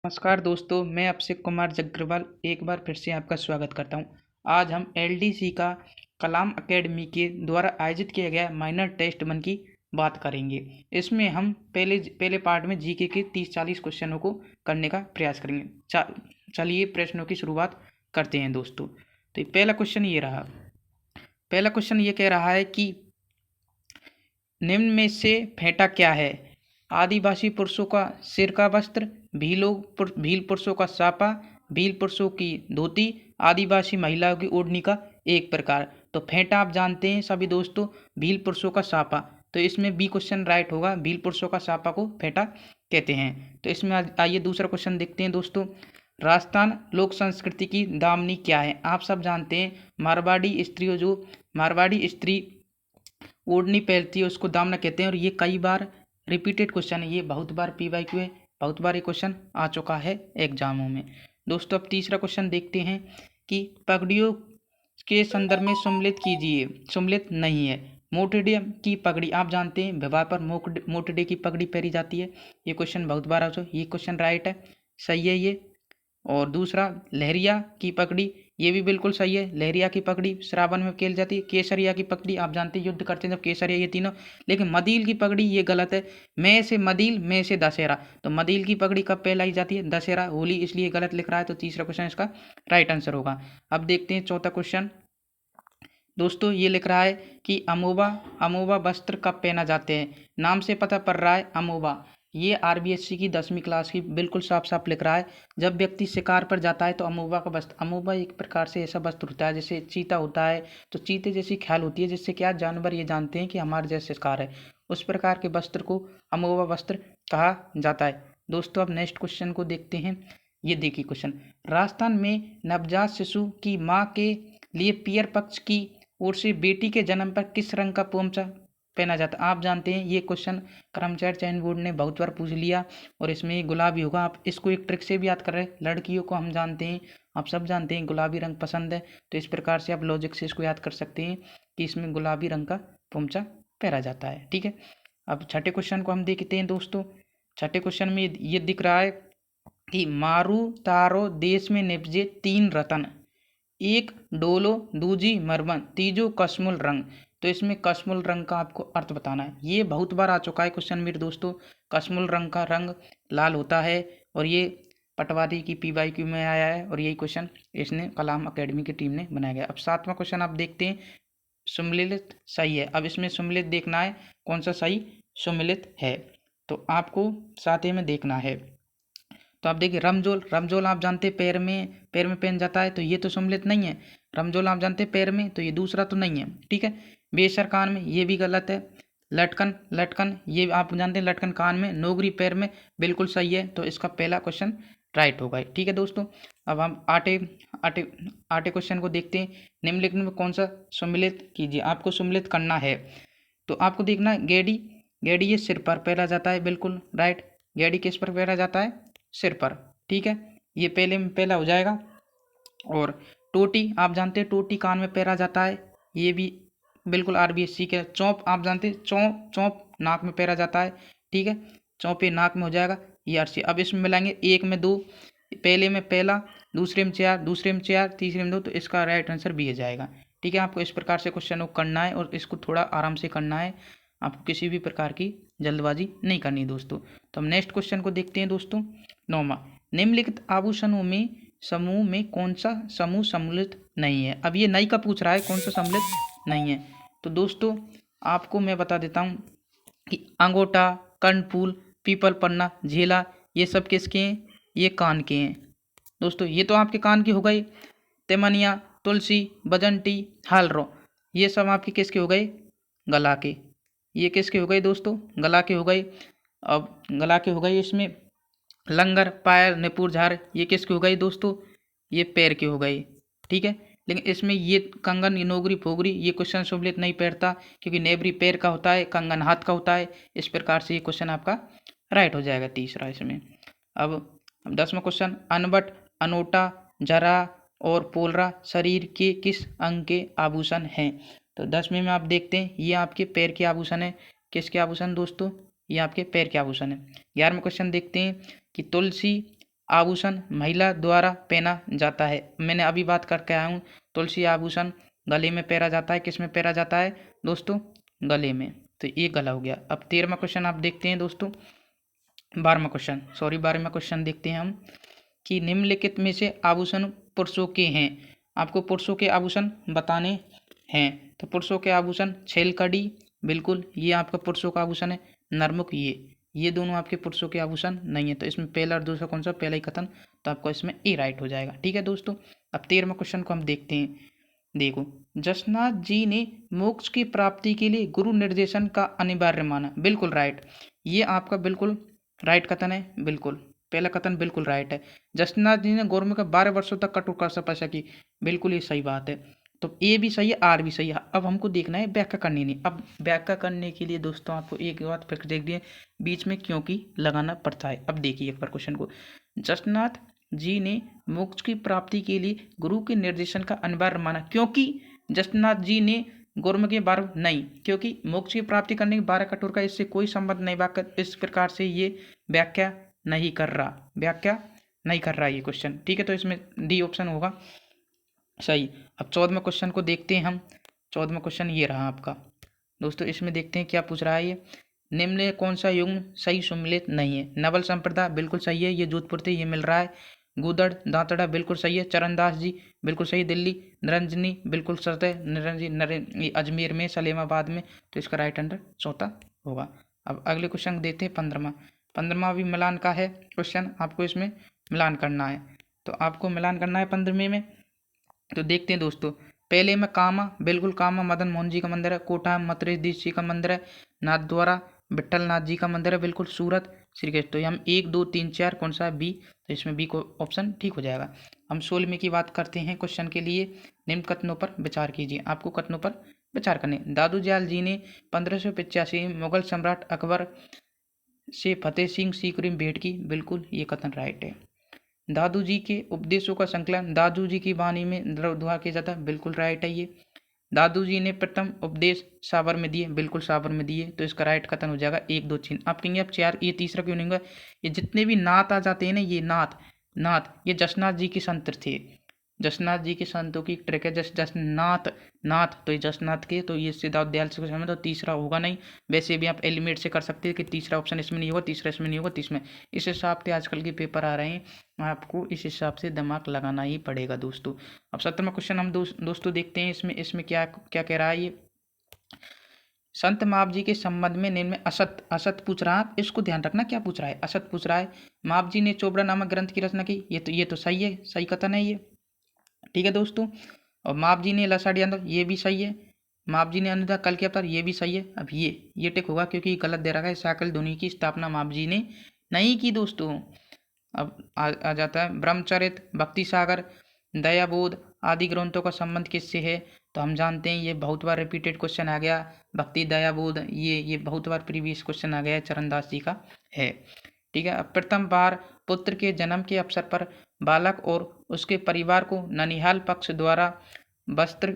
नमस्कार दोस्तों, मैं अभिषेक कुमार जग्रवाल एक बार फिर से आपका स्वागत करता हूं। आज हम एलडीसी का कलाम एकेडमी के द्वारा आयोजित किया गया माइनर टेस्ट 1 की बात करेंगे। इसमें हम पहले पार्ट में जीके के 30-40 क्वेश्चनों को करने का प्रयास करेंगे। चलिए प्रश्नों की शुरुआत करते हैं दोस्तों। तो पहला क्वेश्चन ये रहा। पहला क्वेश्चन ये कह रहा है कि निम्न में से फेंटा क्या है? आदिवासी पुरुषों का सिर का वस्त्र, भील पुरुषों का सापा, भील पुरुषों की धोती, आदिवासी महिलाओं की ओढ़नी का एक प्रकार। तो फेंटा आप जानते हैं सभी दोस्तों, भील पुरुषों का सापा। तो इसमें बी क्वेश्चन राइट होगा, भील पुरुषों का सापा को फेंटा कहते हैं। तो इसमें आइए दूसरा क्वेश्चन देखते हैं दोस्तों। राजस्थान लोक संस्कृति की दामनी क्या है? आप सब जानते हैं मारवाड़ी स्त्री ओढ़नी पहनती है उसको दामना कहते हैं। और ये कई बार रिपीटेड क्वेश्चन है, ये बहुत बार पीवाईक्यू है, बहुत बार ये क्वेश्चन आ चुका है एग्जामों में दोस्तों। अब तीसरा क्वेश्चन देखते हैं कि पगड़ियों के संदर्भ में सम्मिलित कीजिए। सम्मिलित नहीं है। मोटेडे की पगड़ी आप जानते हैं विवाह पर मोटेडे की पगड़ी पहनी जाती है। ये क्वेश्चन बहुत बार आ चुका, ये क्वेश्चन राइट है, सही है ये। और दूसरा लहरिया की पगड़ी, ये भी बिल्कुल सही है। लहरिया की पगड़ी श्रावण में खेल जाती है। केसरिया की पगड़ी आप जानते हैं युद्ध करते हैं जब केसरिया, ये तीनों। लेकिन मदील की पगड़ी ये गलत है। मैं से मदील, मैं से दशहरा। तो मदील की पगड़ी कब पहलाई जाती है? दशहरा, होली, इसलिए गलत लिख रहा है। तो तीसरा क्वेश्चन इसका राइट आंसर होगा। अब देखते हैं चौथा क्वेश्चन दोस्तों। ये लिख रहा है कि अमोबा वस्त्र कब पहना जाते हैं? नाम से पता पड़ रहा है अमोबा, ये आरबीएससी की 10वीं क्लास की बिल्कुल साफ साफ लिख रहा है। जब व्यक्ति शिकार पर जाता है तो अमोबा का वस्त्र, अमोबा एक प्रकार से ऐसा वस्त्र होता है जैसे चीता होता है, तो चीते जैसी ख्याल होती है, जिससे क्या जानवर ये जानते हैं कि हमारे जैसे शिकार है। उस प्रकार के वस्त्र को अमोबा वस्त्र कहा जाता है दोस्तों। अब नेक्स्ट क्वेश्चन को देखते हैं। ये देखिए क्वेश्चन, राजस्थान में नवजात शिशु की माँ के लिए पियर पक्ष की ओर से बेटी के जन्म पर किस रंग का पोंचा पहना जाता है? आप जानते हैं ये क्वेश्चन कर्मचारी चयन बोर्ड ने बहुत बार पूछ लिया, और इसमें गुलाबी होगा। आप इसको एक ट्रिक से भी याद कर रहे हैं। लड़कियों को हम जानते हैं, आप सब जानते हैं गुलाबी रंग पसंद है, तो इस प्रकार से आप लॉजिक से इसको याद कर सकते हैं कि इसमें गुलाबी रंग का पोंचा पहना जाता है। ठीक है, अब छठे क्वेश्चन को हम देखते हैं दोस्तों। छठे क्वेश्चन में ये दिख रहा है कि मारू तारो देश में निपजे 3 रतन, एक डोलो, दूजी मरमन, तीजो कश्मल रंग। तो इसमें कश्मल रंग का आपको अर्थ बताना है। ये बहुत बार आ चुका है क्वेश्चन मेरे दोस्तों। कश्मल रंग का रंग लाल होता है, और ये पटवारी की पीवाईक्यू में आया है, और यही क्वेश्चन इसने कलाम एकेडमी की टीम ने बनाया गया। अब 7वां क्वेश्चन आप देखते हैं। सम्मिलित सही है। अब इसमें सम्मिलित देखना है कौन सा सही सम्मिलित है, तो आपको साथ ही में देखना है। तो आप देखिए रमजोल आप जानते हैं पैर में पहन जाता है, तो ये तो सम्मिलित नहीं है। रमजोल आप जानते हैं पैर में, तो ये दूसरा तो नहीं है। ठीक है, बेसर कान में, ये भी गलत है। लटकन ये आप जानते हैं लटकन कान में, नौगरी पैर में, बिल्कुल सही है। तो इसका पहला क्वेश्चन राइट होगा। ठीक है दोस्तों, अब हम आठे क्वेश्चन को देखते हैं। निम्नलिखित में कौन सा सम्मिलित कीजिए, आपको सम्मिलित करना है। तो आपको देखना है गेडी ये सिर पर पहना जाता है, बिल्कुल राइट। गेडी किस पर पहना जाता है? सिर पर। ठीक है, ये पहले में पहला हो जाएगा। और टोटी आप जानते हैं टोटी कान में पहना जाता है, ये भी बिल्कुल आरबीएससी के। चौंप आप जानते हैं चौंप नाक में पहना जाता है। ठीक है, चौंप ये नाक में हो जाएगा, ये आरसी। अब इसमें मिलाएंगे, एक में 2, पहले में पहला, दूसरे में 4, तीसरे में 2, तो इसका राइट आंसर बी हो जाएगा। ठीक है, आपको इस प्रकार से क्वेश्चन को करना है, और इसको थोड़ा आराम से करना है। आपको किसी भी प्रकार की जल्दबाजी नहीं करनी दोस्तों। तो हम नेक्स्ट क्वेश्चन को देखते हैं दोस्तों। 9वां, निम्नलिखित आभूषणों में समूह में कौन सा समूह सम्मिलित नहीं है? अब ये नई का पूछ रहा है, कौन सा सम्मिलित नहीं है। तो दोस्तों आपको मैं बता देता हूँ कि अंगूठा, कर्णफूल, पीपल पन्ना, झेला, ये सब किसके हैं? ये कान के हैं दोस्तों। ये तो आपके कान की हो गई। तेमनिया, तुलसी, बजंटी, हालरो, ये सब आपके किसके हो गए? गला के। ये किसके हो गए दोस्तों? गला के हो गए। अब गला के हो गए। इसमें लंगर, पायल, निपुर, झार, ये किसके हो गए दोस्तों? ये पैर के हो गए। ठीक है, लेकिन इसमें ये कंगन, ये नोगरी, फोगरी, ये क्वेश्चन सम्मिलित नहीं पैरता, क्योंकि नेबरी पैर का होता है, कंगन हाथ का होता है। इस प्रकार से ये क्वेश्चन आपका राइट हो जाएगा तीसरा इसमें। अब 10वां क्वेश्चन, अनबट, अनोटा, जरा और पोलरा शरीर के किस अंग के आभूषण हैं? तो 10वें में आप देखते हैं, ये आपके पैर के आभूषण है। किसके आभूषण दोस्तों? ये आपके पैर के आभूषण है। 11वां क्वेश्चन देखते हैं कि तुलसी आभूषण महिला द्वारा पहना जाता है? मैंने अभी बात करके आया हूँ, तुलसी आभूषण गले में पहना जाता है। किस में पहना जाता है दोस्तों? गले में। तो ये गला हो गया। अब 13वां क्वेश्चन आप देखते हैं दोस्तों, 12वां क्वेश्चन देखते हैं हम कि निम्नलिखित में से आभूषण पुरुषों के हैं। आपको पुरुषों के आभूषण बताने हैं। तो पुरुषों के आभूषण छेलकड़ी, बिल्कुल ये आपका पुरुषों का आभूषण है। नरमुख, ये दोनों आपके पुरुषों के आभूषण नहीं है। तो इसमें पहला और दूसरा कौन सा? पहला ही कथन, तो आपको इसमें ए राइट हो जाएगा। ठीक है दोस्तों। अब 13वां क्वेश्चन को हम देखते हैं। देखो, जसनाथ जी ने मोक्ष की प्राप्ति के लिए गुरु निर्देशन का अनिवार्य माना। बिल्कुल राइट, ये आपका बिल्कुल राइट कथन है। बिल्कुल पहला कथन बिल्कुल राइट है। जसनाथ जी ने गौर में 12 वर्षों तक कठोर तपस्या की, बिल्कुल ये सही बात है। तो ए भी सही है, आर भी सही है। अब हमको देखना है व्याख्या करनी नहीं। अब व्याख्या करने के लिए दोस्तों आपको एक बात फिर देख दिए, बीच में क्योंकि लगाना पड़ता है। अब देखिए एक बार क्वेश्चन को, जसनाथ जी ने मोक्ष की प्राप्ति के लिए गुरु के निर्देशन का अनिवार्य माना, क्योंकि जसनाथ जी ने गुरु के 12 नहीं, क्योंकि मोक्ष की प्राप्ति करने के 12 कठोर का इससे कोई संबंध नहीं। वाक्य इस प्रकार से ये व्याख्या नहीं कर रहा ये क्वेश्चन। ठीक है, तो इसमें डी ऑप्शन होगा सही। अब 14वें क्वेश्चन को देखते हैं हम। 14वां क्वेश्चन ये रहा आपका दोस्तों। इसमें देखते हैं क्या पूछ रहा है ये। निम्न में कौन सा युग्म सही सम्मिलित नहीं है? नवल संप्रदाय बिल्कुल सही है, ये जोधपुर से ये मिल रहा है। गुदड़ दांतड़ा बिल्कुल सही है। चरणदास जी बिल्कुल सही, दिल्ली। निरंजनी बिल्कुल सही है, निरंजनी अजमेर में, सलेमाबाद में। तो इसका राइट आंसर चौथा होगा। अब अगले क्वेश्चन देखते हैं 15वां भी मिलान का है क्वेश्चन। आपको इसमें मिलान करना है, तो आपको मिलान करना है 15वें में। तो देखते हैं दोस्तों, पहले में कामा, बिल्कुल कामा मदन मोहन जी का मंदिर है। कोटा मतरेश जी का मंदिर है। नाथद्वारा विट्ठल नाथ जी का मंदिर है, बिल्कुल। सूरत श्री कृष्ण। तो हम 1 2 3 4 कौन सा है? बी। तो इसमें बी को ऑप्शन ठीक हो जाएगा। हम 16वें की बात करते हैं क्वेश्चन के लिए। निम्न कथनों पर विचार कीजिए। आपको कथनों पर विचार करने। दादू दयाल जी ने 1585 मुगल सम्राट अकबर से फतेह सिंह सीकरी में भेंट की, बिल्कुल ये कथन राइट है। दादू जी के उपदेशों का संकलन दादू जी की वाणी में द्वारा किया जाता है, बिल्कुल राइट है ये। दादू जी ने प्रथम उपदेश साबर में दिए, बिल्कुल साबर में दिए। तो इसका राइट कथन हो जाएगा 1 2 3। आप कहेंगे अब 4, ये तीसरा क्यों नहीं होगा? ये जितने भी नाथ आ जाते हैं ना, ये नाथ ये जसनाथ जी के संत थे। जसनाथ जी के संतों की ट्रिक है। जसनाथ नाथ, तो ये जसनाथ के, तो ये सीधा दयाल से समझ। तो तीसरा होगा नहीं। वैसे भी आप एलिमिनेट से कर सकते हैं कि तीसरा ऑप्शन इसमें नहीं होगा, तीसरा इसमें नहीं होगा, तीसरा में। इस हिसाब से आजकल के पेपर आ रहे हैं, आपको इस हिसाब से दिमाग लगाना ही पड़ेगा दोस्तों। अब 17वां क्वेश्चन हम दोस्तों देखते हैं। इसमें क्या क्या कह रहा है ये। संत माप जी के संबंध में निम्न में असत पूछ रहा है। इसको ध्यान रखना क्या पूछ रहा है, असत पूछ रहा है। माप जी ने चोपड़ा नामक ग्रंथ की रचना की, ये तो सही है, सही कथन है ये। ठीक है दोस्तों। और माप जी ने लसाड़ी अंदर, ये भी सही है। माप जी ने अनुदा कल के अवतार, ये भी सही है। अब ये टिक होगा क्योंकि गलत दे रखा है। साकल ध्वनि की स्थापना माप जी ने नहीं की दोस्तों। अब आ जाता है ब्रह्मचरित, भक्ति सागर, दयाबोध आदि ग्रंथों का संबंध किससे है? तो हम जानते हैं ये बहुत बार रिपीटेड क्वेश्चन आ गया। भक्ति दयाबोध ये बहुत बार प्रीवियस क्वेश्चन आ गया है, चरणदास जी का है। ठीक है। अब प्रथम बार पुत्र के जन्म के अवसर पर बालक और उसके परिवार को ननिहाल पक्ष द्वारा वस्त्र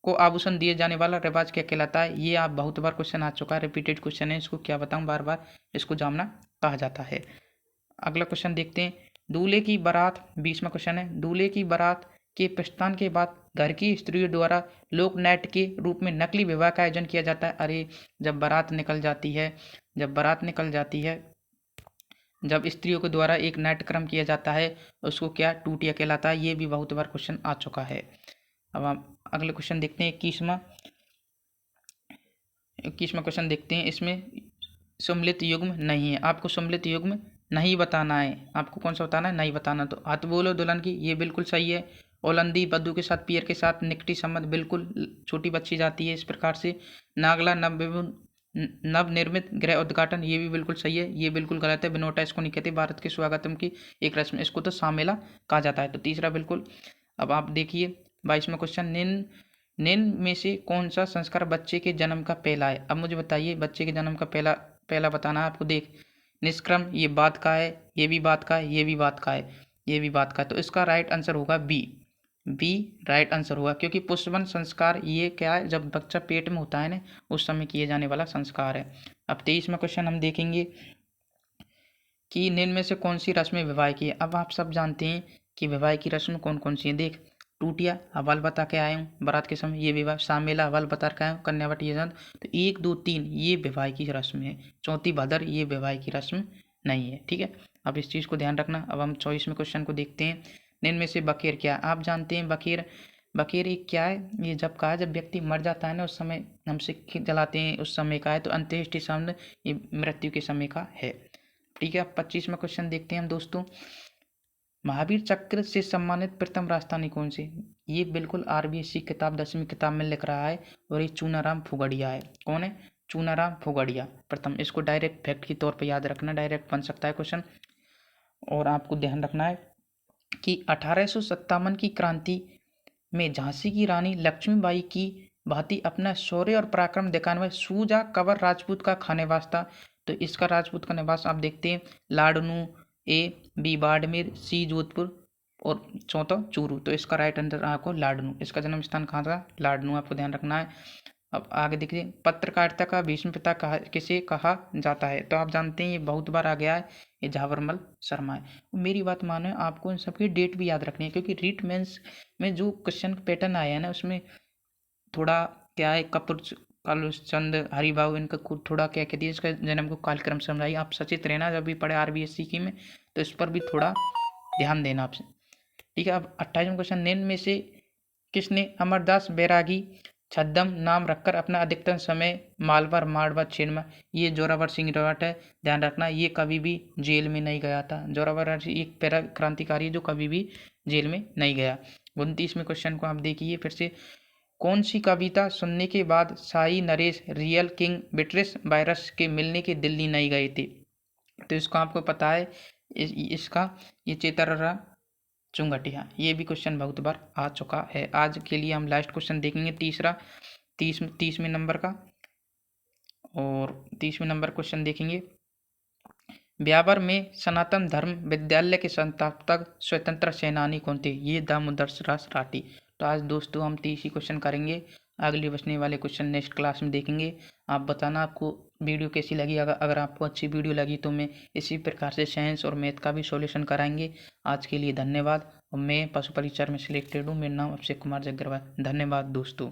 को आभूषण दिए जाने वाला रिवाज क्या कहलाता है? ये आप बहुत बार क्वेश्चन आ चुका है, रिपीटेड क्वेश्चन है। इसको क्या बताऊं बार बार, इसको जानना कहा जाता है। अगला क्वेश्चन देखते हैं। दूल्हे की बारात, 20वां क्वेश्चन है। दूल्हे की बारात के प्रस्थान के बाद घर की स्त्रियों द्वारा लोक नाट्य के रूप में नकली विवाह का आयोजन किया जाता है। अरे जब बारात निकल जाती है, जब स्त्रियों के द्वारा एक नाट्यक्रम किया जाता है, उसको क्या टूटिया कहलाता है? ये भी बहुत बार क्वेश्चन आ चुका है। अब हम अगले क्वेश्चन देखते हैं। 21वां क्वेश्चन देखते हैं। इसमें सम्मिलित युग्म नहीं है, आपको सम्मिलित युग्म नहीं बताना है। आपको कौन सा बताना है? नहीं बताना। तो हाथ बोलो दुल्हन की, ये बिल्कुल सही है। ओलंदी बद्दू के साथ पियर के साथ निकटी संबंध, बिल्कुल छोटी बच्ची जाती है इस प्रकार से। नागला नवनिर्मित गृह उद्घाटन, ये भी बिल्कुल सही है। ये बिल्कुल गलत है। बिनोटा इसको नहीं कहते, भारत के स्वागतम की एक रस्म, इसको तो सामेला कहा जाता है। तो तीसरा बिल्कुल। अब आप देखिए 22वां क्वेश्चन। निम्न में से कौन सा संस्कार बच्चे के जन्म का पहला है? अब मुझे बताइए, बच्चे के जन्म का पहला बताना है आपको। देख, निष्क्रम, ये बात का है, ये भी बात का है, ये भी बात का है, ये भी बात का है। तो इसका राइट आंसर होगा बी राइट आंसर होगा, क्योंकि पुष्पवन संस्कार ये क्या है? जब बच्चा पेट में होता है ना, उस समय किए जाने वाला संस्कार है। अब 23वां क्वेश्चन हम देखेंगे। कि निम्न में से कौन सी रस्में विवाह की है। अब आप सब जानते हैं कि विवाह की रस्म कौन कौन सी है। देख, टूटिया हवाल बता के आया हूँ, बारात के समय ये विवाह, शामेला हवाल बता के आया हूँ, कन्यावट ये जान। तो 1 2 3 ये विवाह की रस्म है। चौथी भदर ये विवाह की रस्म नहीं है। ठीक है, अब इस चीज़ को ध्यान रखना। अब हम 24वें क्वेश्चन को देखते हैं। निम्न में से बखेर क्या है। आप जानते हैं बखेर, बखेर एक क्या है, ये जब कहा जब व्यक्ति मर जाता है ना उस समय हम सिक्के जलाते हैं, उस समय का है। तो अंत्येष्टि शब्द ये मृत्यु के समय का है। ठीक है, अब 25वां क्वेश्चन देखते हैं हम दोस्तों। महावीर चक्र से सम्मानित प्रथम राजस्थानी कौन से। ये बिल्कुल आरबीएससी किताब 10वीं किताब में लिख रहा है और ये चूनाराम फुगड़िया है। कौन है, चूनाराम फुगड़िया प्रथम। इसको डायरेक्ट फैक्ट के तौर पे याद रखना, डायरेक्ट बन सकता है क्वेश्चन। और आपको ध्यान रखना है कि 1857 की क्रांति में झांसी की रानी लक्ष्मीबाई की भांति अपना शौर्य और पराक्रम दिखाने वाले सूजा कंवर राजपूत का खानेवास था। तो इसका राजपूत का निवास आप देखते हैं लाडनू, ए बी बाड़मेर, सी जोधपुर और चौथा चूरू। तो इसका राइट आंसर आपको लाडनू। इसका जन्म स्थान कहाँ था, लाडनू, आपको ध्यान रखना है। अब आगे देखिए, पत्रकारिता का भीष्म पिता किसे कहा जाता है। तो आप जानते हैं ये बहुत बार आ गया है, ये झावरमल शर्मा है। मेरी बात मानो, आपको इन सबकी डेट भी याद रखनी है, क्योंकि रीट मेंस में जो क्वेश्चन पैटर्न आया है ना उसमें थोड़ा क्या है, कपूर कालूचंद हरिभाऊ इनका थोड़ा क्या कहती है, इसका जन्म को कालक्रम समझाइए। आप सचेत रहना जब भी पढ़े आरबीएससी की में, तो इस पर भी थोड़ा ध्यान देना आपसे। ठीक है, अब 28वां क्वेश्चन। निम्न में से किसने अमरदास बैरागी छद्म नाम रखकर अपना अधिकतम समय मालवा माड़वा छेड़मा। ये जोरावर सिंह रवाट है, ध्यान रखना। ये कभी भी जेल में नहीं गया था। जोरावर एक पैरा क्रांतिकारी है जो कभी भी जेल में नहीं गया। 29वें क्वेश्चन को आप देखिए फिर से। कौन सी कविता सुनने के बाद शाही नरेश रियल किंग ब्रिटिश वायरस के मिलने के दिल्ली नहीं गए थे। तो इसको आपको पता है, इसका ये चेतरा चुंगटिया। ये भी क्वेश्चन बहुत बार आ चुका है। आज के लिए हम लास्ट क्वेश्चन देखेंगे, तीसवें नंबर का। और 30वें नंबर क्वेश्चन देखेंगे। ब्यावर में सनातन धर्म विद्यालय के संस्थापक स्वतंत्र सेनानी कौन थे। ये दामोदर दास राठी। तो आज दोस्तों हम 30 ही क्वेश्चन करेंगे। अगले बचने वाले क्वेश्चन नेक्स्ट क्लास में देखेंगे। आप बताना आपको वीडियो कैसी लगी। अगर आपको अच्छी वीडियो लगी तो मैं इसी प्रकार से साइंस और मैथ का भी सॉल्यूशन कराएंगे। आज के लिए धन्यवाद। और मैं पशु परिचर में सिलेक्टेड हूँ। मेरा नाम अभिषेक कुमार जग्रवाल। धन्यवाद दोस्तों।